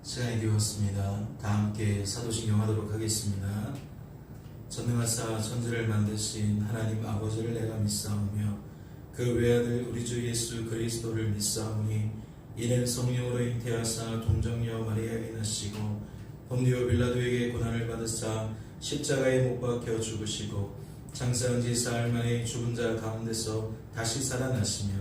시간이 되었습니다. 다 함께 사도신경 하도록 하겠습니다. 전능하사 천지를 만드신 하나님 아버지를 내가 믿사오며 그 외아들 우리 주 예수 그리스도를 믿사오니 이는 성령으로 잉태하사 동정녀 마리아에게 나시고 본디오 빌라도에게 고난을 받으사 십자가에 못 박혀 죽으시고 장사한 지 사흘 만에 죽은 자 가운데서 다시 살아나시며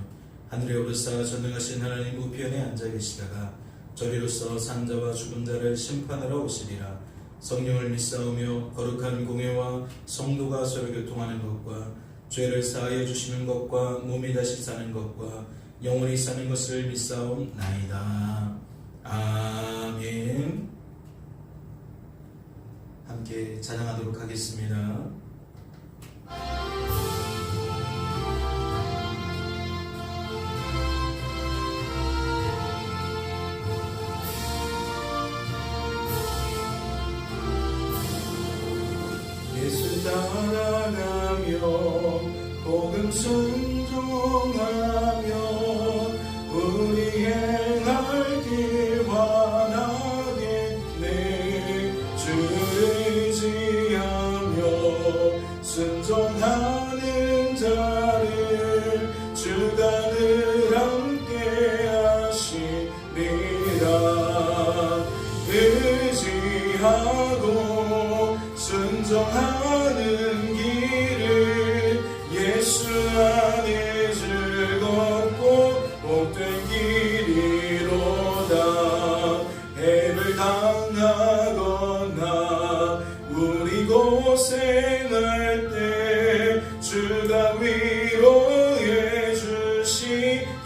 하늘에 오르사 전능하신 하나님 우편에 앉아 계시다가 저리로서 산자와 죽은 자를 심판하러 오시리라. 성령을 믿사오며 거룩한 공회와 성도가 서로 교통하는 것과 죄를 사하여 주시는 것과 몸이 다시 사는 것과 영원히 사는 것을 믿사옵나이다. 아멘. 함께 찬양하도록 하겠습니다. 예수 따라가며 복음 순종하며 우리 행할 길 완하겠네. 주를 의지하며 순종하는 자를 주가 늘 함께 하시리라. 의지하고 순종하는 길을 예수 안에 즐겁고 복된 길이로다. 해를 당하거나 우리 고생할 때 주가 위로해 주시겠네.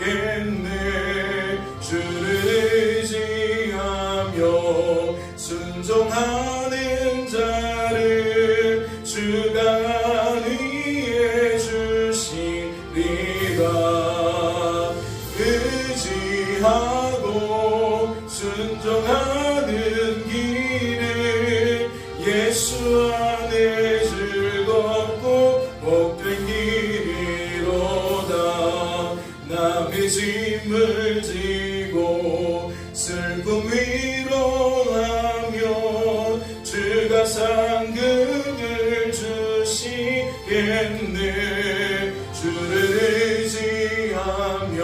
주를 의지하며 순종하는 자를 주가 안위해 주시리라. 의지하고 순종하는 길을 예수 안에 즐겁고 복된 길이로다. 남의 짐을 지고 슬픔 위로하며 주가 상급을 주시겠네. 주를 의지하며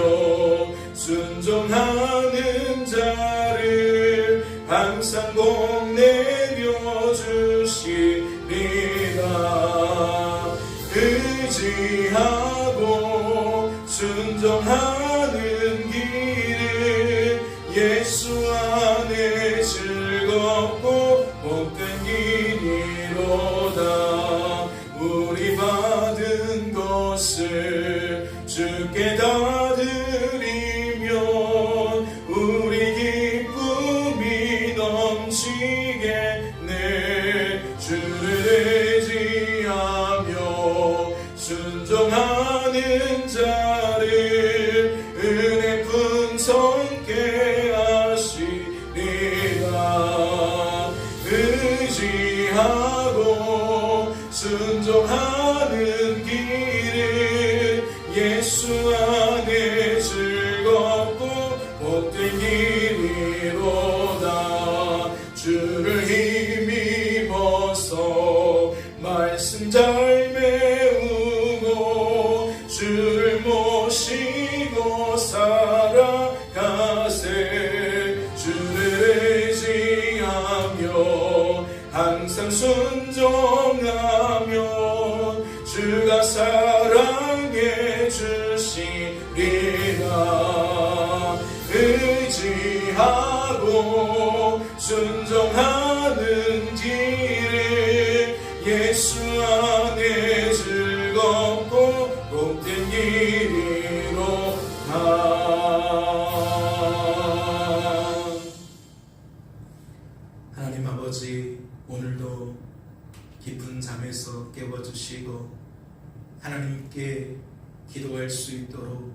순종하는 자를 항상 복내려 주시리라. 의지하고 순종하는 길을 예수 안에 즐겁고 복된 길이로다. 우리 받은 것을 주께 다 드리면 우리 기쁨이 넘치겠네. 주를 의지하며 순종하는 자를 은혜 풍성케 하시리라. 의지하고 순종하는 길을 예수 안에 즐겁고 복된 길이로다. 주를 힘입어서 말씀 잘 배우고 주를 모시고 살아가세. 주를 의지하며 항상 순종하며 주가 사랑해 주시리라. 의지하고 순종하는 길을 예수 안에 즐겁고 복된 길이로다. 하나님 아버지, 오늘도 깊은 잠에서 깨워주시고 하나님께 기도할 수 있도록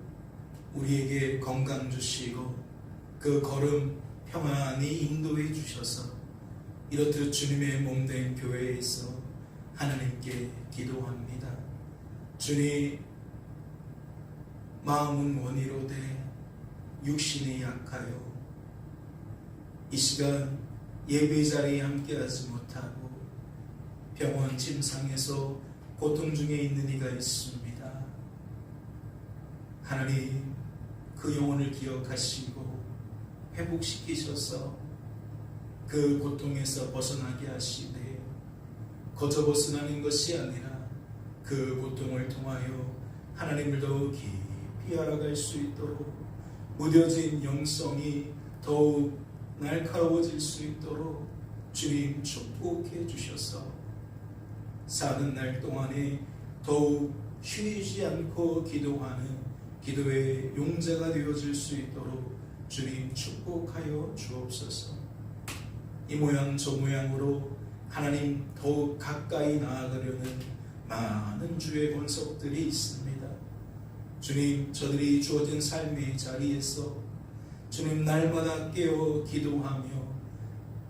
우리에게 건강 주시고 그 걸음 평안히 인도해 주셔서 이렇듯 주님의 몸된 교회에서 하나님께 기도합니다. 주님, 마음은 원이로되 육신이 약하여 이 시간 예배 자리에 함께하지 못하고 병원 침상에서 고통 중에 있는 이가 있습니다. 하나님, 그 영혼을 기억하시고 회복시키셔서 그 고통에서 벗어나게 하시되, 거저 벗어나는 것이 아니라 그 고통을 통하여 하나님을 더욱 깊이 알아갈 수 있도록, 무뎌진 영성이 더욱 날카로워질 수 있도록 주님 축복해 주셔서 사는 날 동안에 더욱 쉬지 않고 기도하는 기도의 용자가 되어질 수 있도록 주님 축복하여 주옵소서. 이 모양 저 모양으로 하나님 더욱 가까이 나아가려는 많은 주의 권속들이 있습니다. 주님, 저들이 주어진 삶의 자리에서 주님 날마다 깨어 기도하며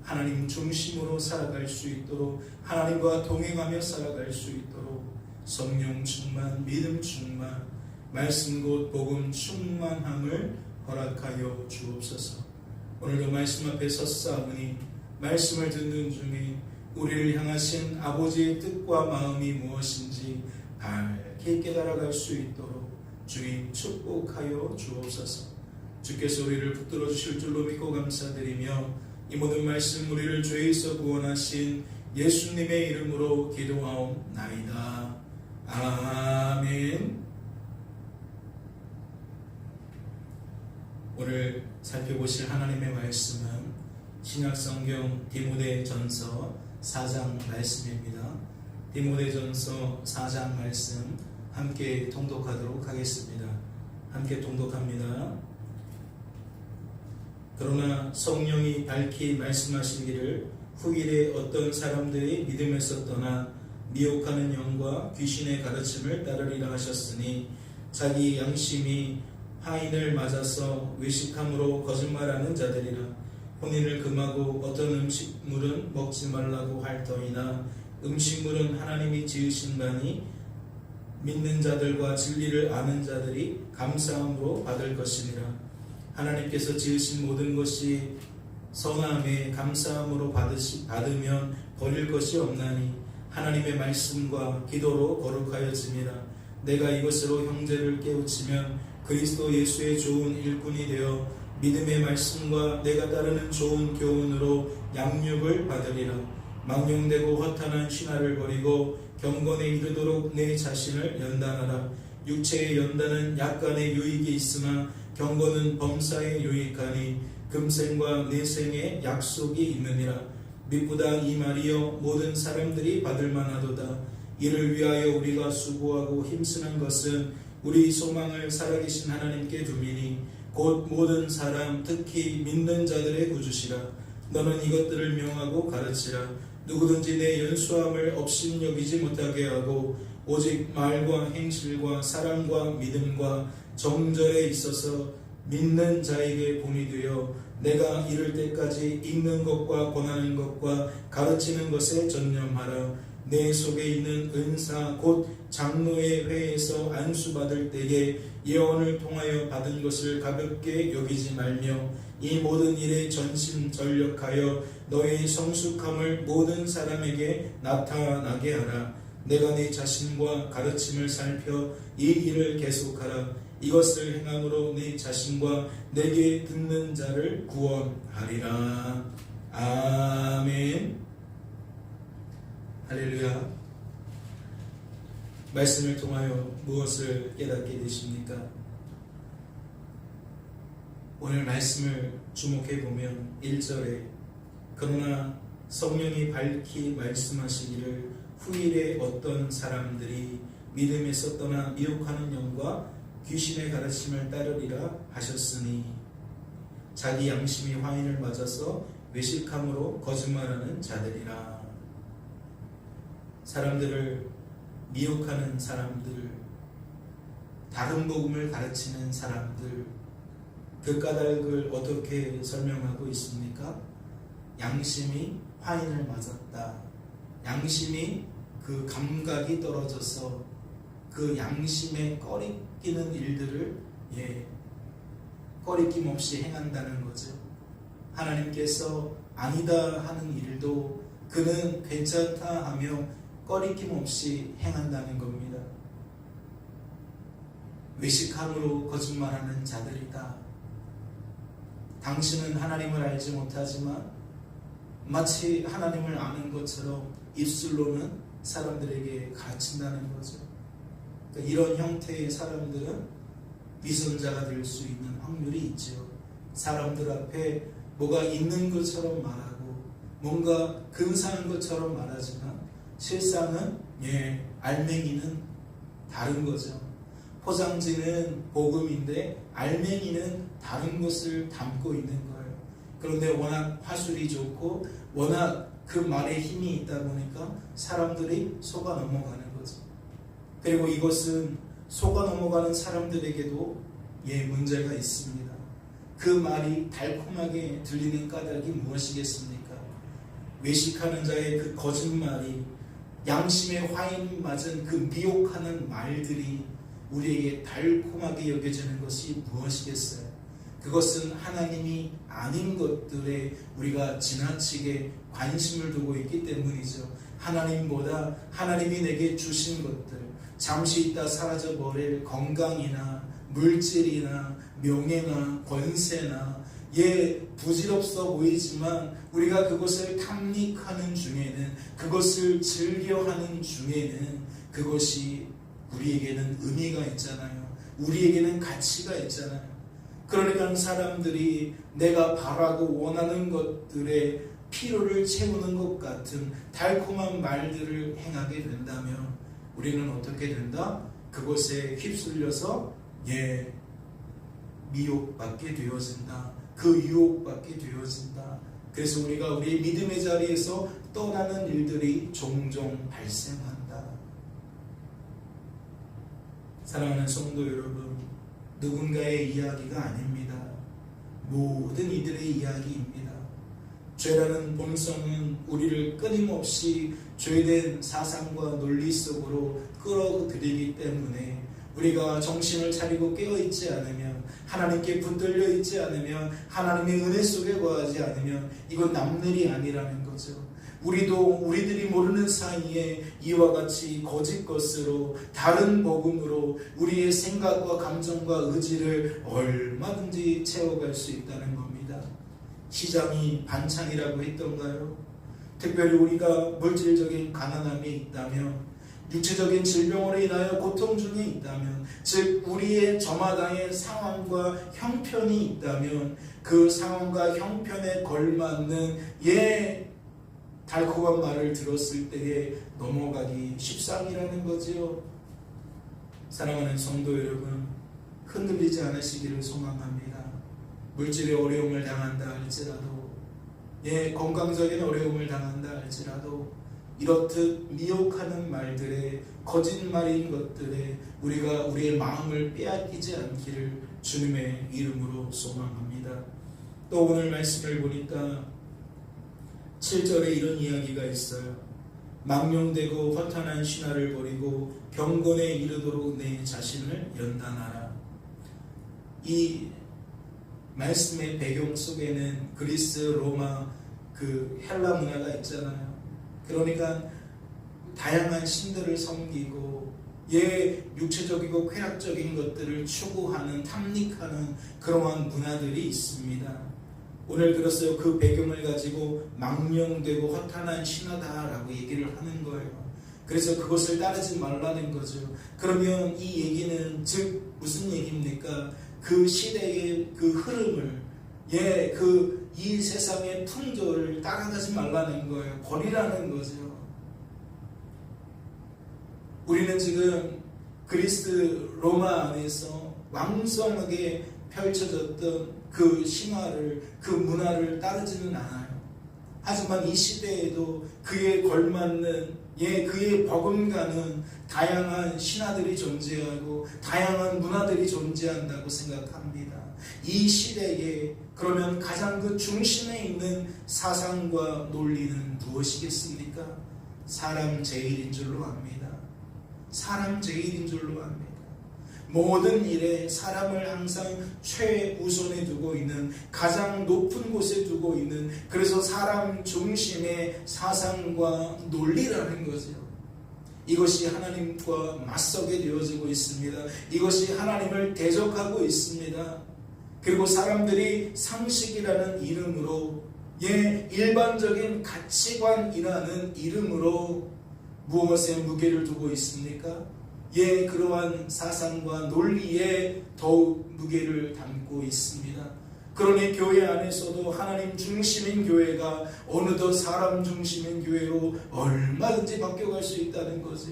하나님 중심으로 살아갈 수 있도록, 하나님과 동행하며 살아갈 수 있도록 성령 충만, 믿음 충만, 말씀 곧 복음 충만함을 허락하여 주옵소서. 오늘도 말씀 앞에 섰사오니 말씀을 듣는 중에 우리를 향하신 아버지의 뜻과 마음이 무엇인지 밝게 깨달아갈 수 있도록 주님 축복하여 주옵소서. 주께서 우리를 붙들어 주실 줄로 믿고 감사드리며 이 모든 말씀 우리를 죄에서 구원하신 예수님의 이름으로 기도하옵나이다. 아멘. 오늘 살펴보실 하나님의 말씀은 신약성경 디모데전서 4장 말씀입니다. 디모데전서 4장 말씀 함께 통독하도록 하겠습니다. 함께 통독합니다. 그러나 성령이 밝히 말씀하시기를 후일에 어떤 사람들이 믿음에서 떠나 미혹하는 영과 귀신의 가르침을 따르리라 하셨으니, 자기 양심이 화인을 맞아서 외식함으로 거짓말하는 자들이라. 혼인을 금하고 어떤 음식물은 먹지 말라고 할 터이나 음식물은 하나님이 지으신 바니 믿는 자들과 진리를 아는 자들이 감사함으로 받을 것이니라. 하나님께서 지으신 모든 것이 선함에 감사함으로 받으면 버릴 것이 없나니 하나님의 말씀과 기도로 거룩하여짐이라. 내가 이것으로 형제를 깨우치면 그리스도 예수의 좋은 일꾼이 되어 믿음의 말씀과 내가 따르는 좋은 교훈으로 양육을 받으리라. 망령되고 허탄한 신화를 버리고 경건에 이르도록 내 자신을 연단하라. 육체의 연단은 약간의 유익이 있으나 경건은 범사에 유익하니 금생과 내생에 약속이 있느니라. 미쁘다 이 말이여 모든 사람들이 받을 만하도다. 이를 위하여 우리가 수고하고 힘쓰는 것은 우리 소망을 살아계신 하나님께 두미니 곧 모든 사람 특히 믿는 자들의 구주시라. 너는 이것들을 명하고 가르치라. 누구든지 내 연수함을 업신여기지 못하게 하고 오직 말과 행실과 사랑과 믿음과 정절에 있어서 믿는 자에게 본이 되어 내가 이를 때까지 읽는 것과 권하는 것과 가르치는 것에 전념하라. 내 속에 있는 은사 곧 장로의 회에서 안수받을 때에 예언을 통하여 받은 것을 가볍게 여기지 말며 이 모든 일에 전심전력하여 너의 성숙함을 모든 사람에게 나타나게 하라. 내가 내 자신과 가르침을 살펴 이 일을 계속하라. 이것을 행함으로 내 자신과 내게 듣는 자를 구원하리라. 아멘. 할렐루야. 말씀을 통하여 무엇을 깨닫게 되십니까? 오늘 말씀을 주목해 보면 1절에 그러나 성령이 밝히 말씀하시기를 후일에 어떤 사람들이 믿음에서 떠나 미혹하는 영과 귀신의 가르침을 따르리라 하셨으니, 자기 양심이 화인을 맞아서 외식함으로 거짓말하는 자들이라. 사람들을 미혹하는 사람들, 다른 복음을 가르치는 사람들, 그 까닭을 어떻게 설명하고 있습니까? 양심이 화인을 맞았다. 양심이 그 감각이 떨어져서 그 양심에 꺼리끼는 일들을 꺼리낌 없이 행한다는 거죠. 하나님께서 아니다 하는 일도 그는 괜찮다 하며 꺼리낌 없이 행한다는 겁니다. 외식함으로 거짓말하는 자들이다. 당신은 하나님을 알지 못하지만 마치 하나님을 아는 것처럼 입술로는 사람들에게 가르친다는 거죠. 그러니까 이런 형태의 사람들은 위선자가 될 수 있는 확률이 있죠. 사람들 앞에 뭐가 있는 것처럼 말하고 뭔가 근사한 것처럼 말하지만 실상은 알맹이는 다른 거죠. 포장지는 복음인데 알맹이는 다른 것을 담고 있는 거예요. 그런데 워낙 화술이 좋고 워낙 그 말에 힘이 있다 보니까 사람들이 속아 넘어가는 거죠. 그리고 이것은 속아 넘어가는 사람들에게도 문제가 있습니다. 그 말이 달콤하게 들리는 까닭이 무엇이겠습니까? 외식하는 자의 그 거짓말이, 양심의 화인 맞은 그 미혹하는 말들이 우리에게 달콤하게 여겨지는 것이 무엇이겠어요? 그것은 하나님이 아닌 것들에 우리가 지나치게 관심을 두고 있기 때문이죠. 하나님보다 하나님이 내게 주신 것들, 잠시 있다 사라져버릴 건강이나 물질이나 명예나 권세나 부질없어 보이지만 우리가 그것을 탐닉하는 중에는, 그것을 즐겨하는 중에는 그것이 우리에게는 의미가 있잖아요. 우리에게는 가치가 있잖아요. 그러니까 사람들이 내가 바라고 원하는 것들의 필요를 채우는 것 같은 달콤한 말들을 행하게 된다면 우리는 어떻게 된다? 그것에 휩쓸려서 미혹받게 되어진다. 그 유혹받게 되어진다. 그래서 우리가 우리의 믿음의 자리에서 떠나는 일들이 종종 발생한다. 사랑하는 성도 여러분, 누군가의 이야기가 아닙니다. 모든 이들의 이야기입니다. 죄라는 본성은 우리를 끊임없이 죄된 사상과 논리 속으로 끌어들이기 때문에 우리가 정신을 차리고 깨어있지 않으면, 하나님께 붙들려 있지 않으면, 하나님의 은혜 속에 거하지 않으면 이건 남일이 아니라는 거죠. 우리들이 모르는 사이에 이와 같이 거짓 것으로, 다른 복음으로 우리의 생각과 감정과 의지를 얼마든지 채워갈 수 있다는 겁니다. 시장이 반찬이라고 했던가요? 특별히 우리가 물질적인 가난함이 있다면, 육체적인 질병으로 인하여 고통 중에 있다면, 즉 우리의 저마다의 상황과 형편이 있다면 그 상황과 형편에 걸맞는 달콤한 말을 들었을 때에 넘어가기 십상이라는 거지요. 사랑하는 성도 여러분, 흔들리지 않으시기를 소망합니다. 물질의 어려움을 당한다 할지라도, 건강적인 어려움을 당한다 할지라도, 이렇듯 미혹하는 말들에, 거짓말인 것들에 우리가 우리의 마음을 빼앗기지 않기를 주님의 이름으로 소망합니다. 또 오늘 말씀을 보니까 7절에 이런 이야기가 있어요. 망령되고 허탄한 신화를 버리고 경건에 이르도록 내 자신을 연단하라. 이 말씀의 배경 속에는 그리스, 로마, 그 헬라 문화가 있잖아요. 그러니까 다양한 신들을 섬기고 육체적이고 쾌락적인 것들을 추구하는, 탐닉하는 그러한 문화들이 있습니다. 오늘 들었어요. 그 배경을 가지고 망령되고 허탄한 신화다라고 얘기를 하는 거예요. 그래서 그것을 따르지 말라는 거죠. 그러면 이 얘기는 즉 무슨 얘기입니까? 그 시대의 그 흐름을, 이 세상의 풍조를 따라가지 말라는 거예요. 버리라는 거죠. 우리는 지금 그리스, 로마 안에서 왕성하게 펼쳐졌던 그 신화를, 그 문화를 따르지는 않아요. 하지만 이 시대에도 그에 걸맞는, 그에 버금가는 다양한 신화들이 존재하고 다양한 문화들이 존재한다고 생각합니다. 이 시대에 그러면 가장 그 중심에 있는 사상과 논리는 무엇이겠습니까? 사람 제일인 줄로 압니다. 사람 제일인 줄로 압니다. 모든 일에 사람을 항상 최우선에 두고 있는, 가장 높은 곳에 두고 있는, 그래서 사람 중심의 사상과 논리라는 거죠. 이것이 하나님과 맞서게 되어지고 있습니다. 이것이 하나님을 대적하고 있습니다. 그리고 사람들이 상식이라는 이름으로, 일반적인 가치관이라는 이름으로 무엇에 무게를 두고 있습니까? 그러한 사상과 논리에 더욱 무게를 담고 있습니다. 그러니 교회 안에서도 하나님 중심인 교회가 어느덧 사람 중심인 교회로 얼마든지 바뀌어갈 수 있다는 거죠.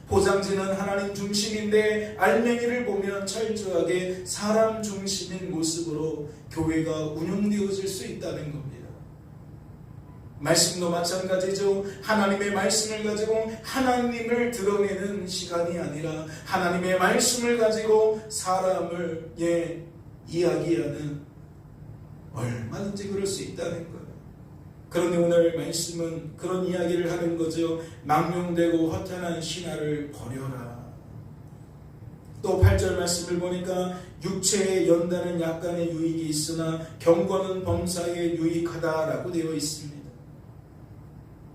포장지는 하나님 중심인데 알맹이를 보면 철저하게 사람 중심인 모습으로 교회가 운영되어질 수 있다는 겁니다. 말씀도 마찬가지죠. 하나님의 말씀을 가지고 하나님을 드러내는 시간이 아니라 하나님의 말씀을 가지고 사람을 이야기하는, 얼마든지 그럴 수 있다는 거예요. 그런데 오늘 말씀은 그런 이야기를 하는 거죠. 망령되고 허탄한 신화를 버려라. 또 8절 말씀을 보니까 육체에 연다는 약간의 유익이 있으나 경건은 범사에 유익하다라고 되어 있습니다.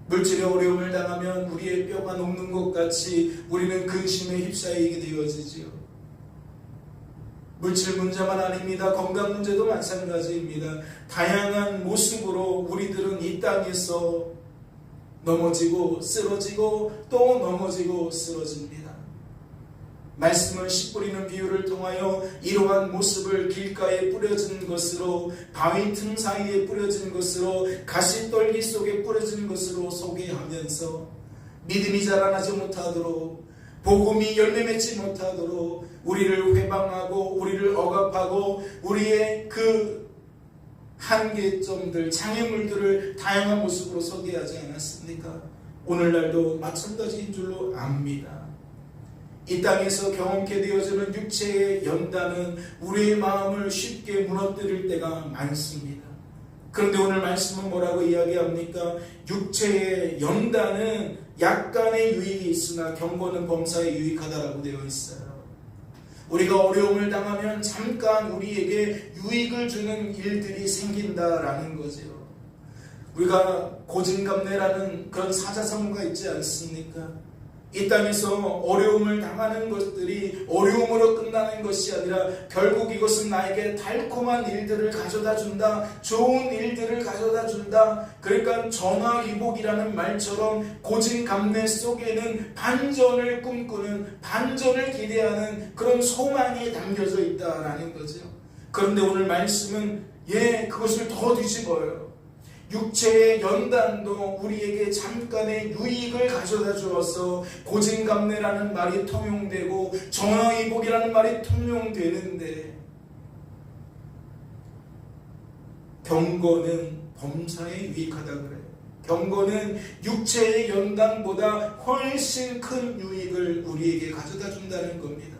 물질의 어려움을 당하면 우리의 뼈가 녹는 것 같이 우리는 근심에 휩싸이게 되어지지요. 물질 문제만 아닙니다. 건강 문제도 마찬가지입니다. 다양한 모습으로 우리들은 이 땅에서 넘어지고 쓰러지고 또 넘어지고 쓰러집니다. 말씀은 씨 뿌리는 비유를 통하여 이러한 모습을 길가에 뿌려진 것으로, 바위 틈 사이에 뿌려진 것으로, 가시떨기 속에 뿌려진 것으로 소개하면서 믿음이 자라나지 못하도록, 복음이 열매 맺지 못하도록 우리를 회방하고 우리를 억압하고 우리의 그 한계점들, 장애물들을 다양한 모습으로 소개하지 않았습니까? 오늘날도 마찬가지인 줄로 압니다. 이 땅에서 경험케 되어지는 육체의 연단은 우리의 마음을 쉽게 무너뜨릴 때가 많습니다. 그런데 오늘 말씀은 뭐라고 이야기합니까? 육체의 연단은 약간의 유익이 있으나 경건은 범사에 유익하다라고 되어 있어요. 우리가 어려움을 당하면 잠깐 우리에게 유익을 주는 일들이 생긴다라는 거죠. 우리가 고진감래라는 그런 사자성어가 있지 않습니까? 이 땅에서 어려움을 당하는 것들이 어려움으로 끝나는 것이 아니라 결국 이것은 나에게 달콤한 일들을 가져다 준다, 좋은 일들을 가져다 준다. 그러니까 전화위복이라는 말처럼 고진감래 속에는 반전을 꿈꾸는, 반전을 기대하는 그런 소망이 담겨져 있다라는 거죠. 그런데 오늘 말씀은 그것을 더 뒤집어요. 육체의 연단도 우리에게 잠깐의 유익을 가져다 주어서 고진감래라는 말이 통용되고 전화위복이라는 말이 통용되는데, 경건은 범사에 유익하다 그래요. 경건은 육체의 연단보다 훨씬 큰 유익을 우리에게 가져다 준다는 겁니다.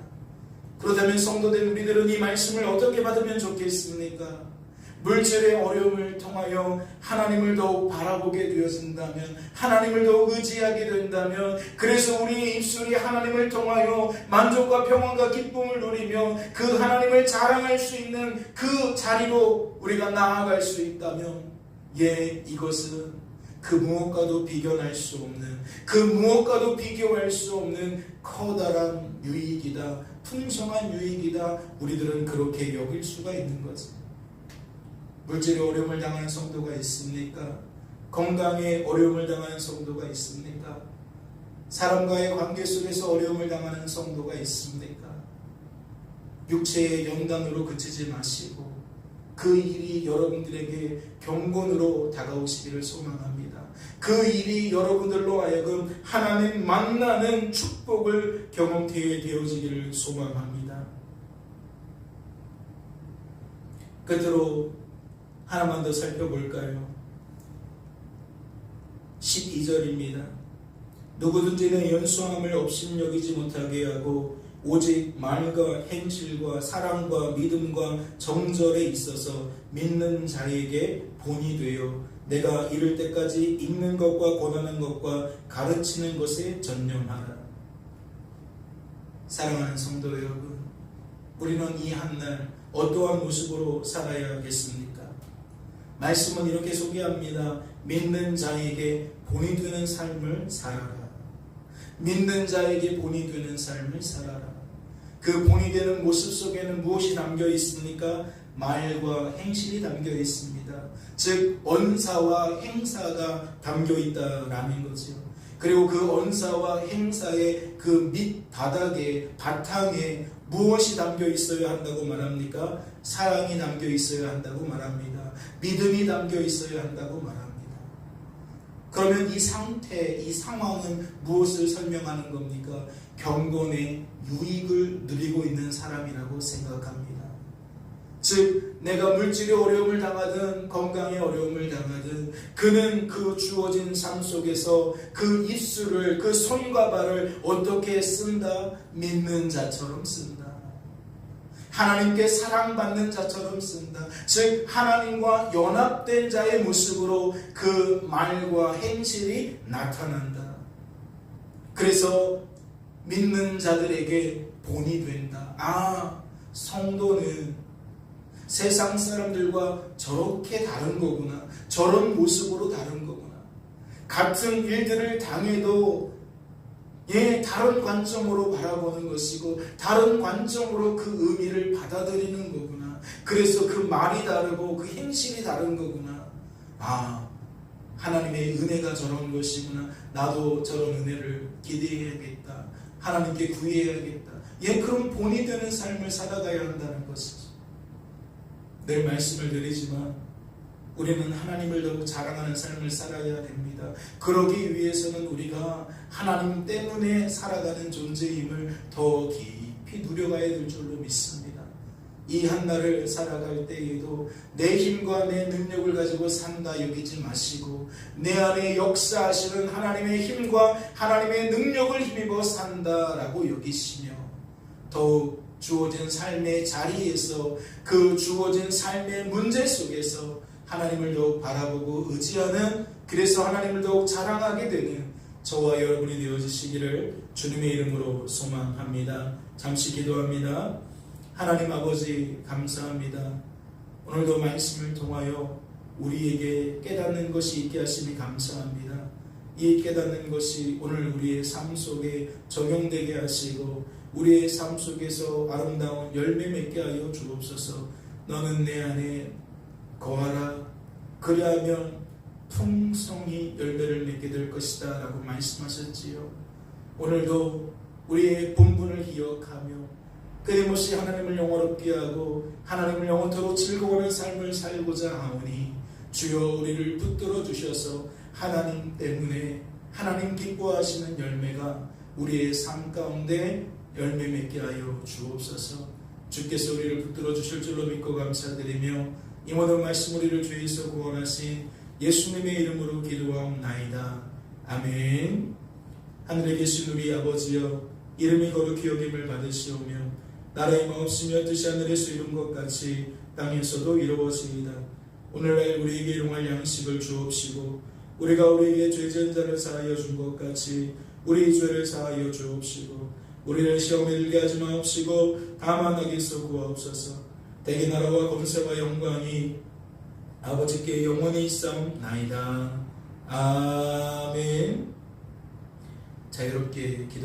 그렇다면 성도된 우리들은 이 말씀을 어떻게 받으면 좋겠습니까? 물질의 어려움을 통하여 하나님을 더욱 바라보게 되어진다면, 하나님을 더욱 의지하게 된다면, 그래서 우리의 입술이 하나님을 통하여 만족과 평안과 기쁨을 누리며 그 하나님을 자랑할 수 있는 그 자리로 우리가 나아갈 수 있다면, 이것은 그 무엇과도 비교할 수 없는, 그 무엇과도 비교할 수 없는 커다란 유익이다, 풍성한 유익이다. 우리들은 그렇게 여길 수가 있는 거지. 물질의 어려움을 당하는 성도가 있습니까? 건강에 어려움을 당하는 성도가 있습니까? 사람과의 관계 속에서 어려움을 당하는 성도가 있습니까? 육체의 연단으로 그치지 마시고 그 일이 여러분들에게 경건으로 다가오시기를 소망합니다. 그 일이 여러분들로 하여금 하나님 만나는 축복을 경험케 되어지기를 소망합니다. 끝으로 하나만 더 살펴볼까요? 12절입니다. 누구든지 내 연수함을 업신여기지 못하게 하고 오직 말과 행실과 사랑과 믿음과 정절에 있어서 믿는 자에게 본이 되어 내가 이를 때까지 읽는 것과 권하는 것과 가르치는 것에 전념하라. 사랑하는 성도 여러분, 우리는 이 한날 어떠한 모습으로 살아야겠습니까? 말씀은 이렇게 소개합니다. 믿는 자에게 본이 되는 삶을 살아라. 믿는 자에게 본이 되는 삶을 살아라. 그 본이 되는 모습 속에는 무엇이 담겨 있습니까? 말과 행실이 담겨 있습니다. 즉 언사와 행사가 담겨 있다라는 거죠. 그리고 그 언사와 행사의 그 밑바닥에 바탕에 무엇이 담겨 있어야 한다고 말합니까? 사랑이 담겨 있어야 한다고 말합니다. 믿음이 담겨 있어야 한다고 말합니다. 그러면 이 상태, 이 상황은 무엇을 설명하는 겁니까? 경건의 유익을 누리고 있는 사람이라고 생각합니다. 즉 내가 물질의 어려움을 당하든 건강의 어려움을 당하든 그는 그 주어진 삶 속에서 그 입술을, 그 손과 발을 어떻게 쓴다? 믿는 자처럼 쓴다. 하나님께 사랑받는 자처럼 쓴다. 즉 하나님과 연합된 자의 모습으로 그 말과 행실이 나타난다. 그래서 믿는 자들에게 본이 된다. 아, 성도는 세상 사람들과 저렇게 다른 거구나. 저런 모습으로 다른 거구나. 같은 일들을 당해도 다른 관점으로 바라보는 것이고 다른 관점으로 그 의미를 받아들이는 거구나. 그래서 그 말이 다르고 그 행실이 다른 거구나. 아, 하나님의 은혜가 저런 것이구나. 나도 저런 은혜를 기대해야겠다. 하나님께 구해야겠다. 그럼 본이 되는 삶을 살아가야 한다는 것이죠. 늘 말씀을 드리지만 우리는 하나님을 더욱 자랑하는 삶을 살아야 됩니다. 그러기 위해서는 우리가 하나님 때문에 살아가는 존재임을 더 깊이 누려가야 될 줄로 믿습니다. 이 한날을 살아갈 때에도 내 힘과 내 능력을 가지고 산다 여기지 마시고 내 안에 역사하시는 하나님의 힘과 하나님의 능력을 힘입어 산다라고 여기시며 더욱 주어진 삶의 자리에서 그 주어진 삶의 문제 속에서 하나님을 더욱 바라보고 의지하는, 그래서 하나님을 더욱 자랑하게 되는 저와 여러분이 되어주시기를 주님의 이름으로 소망합니다. 잠시 기도합니다. 하나님 아버지 감사합니다. 오늘도 말씀을 통하여 우리에게 깨닫는 것이 있게 하시니 감사합니다. 이 깨닫는 것이 오늘 우리의 삶 속에 적용되게 하시고 우리의 삶 속에서 아름다운 열매 맺게 하여 주옵소서. 너는 내 안에 거하라. 그리하면 풍성히 열매를 맺게 될 것이다 라고 말씀하셨지요. 오늘도 우리의 본분을 기억하며 끊임없이 하나님을 영원롭게 하고 하나님을 영원토록 즐거워하는 삶을 살고자 하오니 주여 우리를 붙들어 주셔서 하나님 때문에 하나님 기뻐하시는 열매가 우리의 삶 가운데 열매 맺게 하여 주옵소서. 주께서 우리를 붙들어 주실 줄로 믿고 감사드리며 이 모든 말씀 우리를 주에서 구원하신 예수님의 이름으로 기도하옵나이다. 아멘. 하늘에 계신 우리 아버지여, 이름이 거룩히 여김을 받으시오며 나라의 마옵시며 뜻이 하늘에서 이룬 것 같이 땅에서도 이루어지이다. 오늘날 우리에게 일용할 양식을 주옵시고 우리가 우리에게 죄 지은 자를 사하여 준 것 같이 우리 죄를 사하여 주옵시고 우리를 시험에 들게 하지 마옵시고 다만 악에서 구하옵소서. 대개 나라와 권세와 영광이 아버지께 영원히 있사옵나이다. 아멘. 자유롭게 기도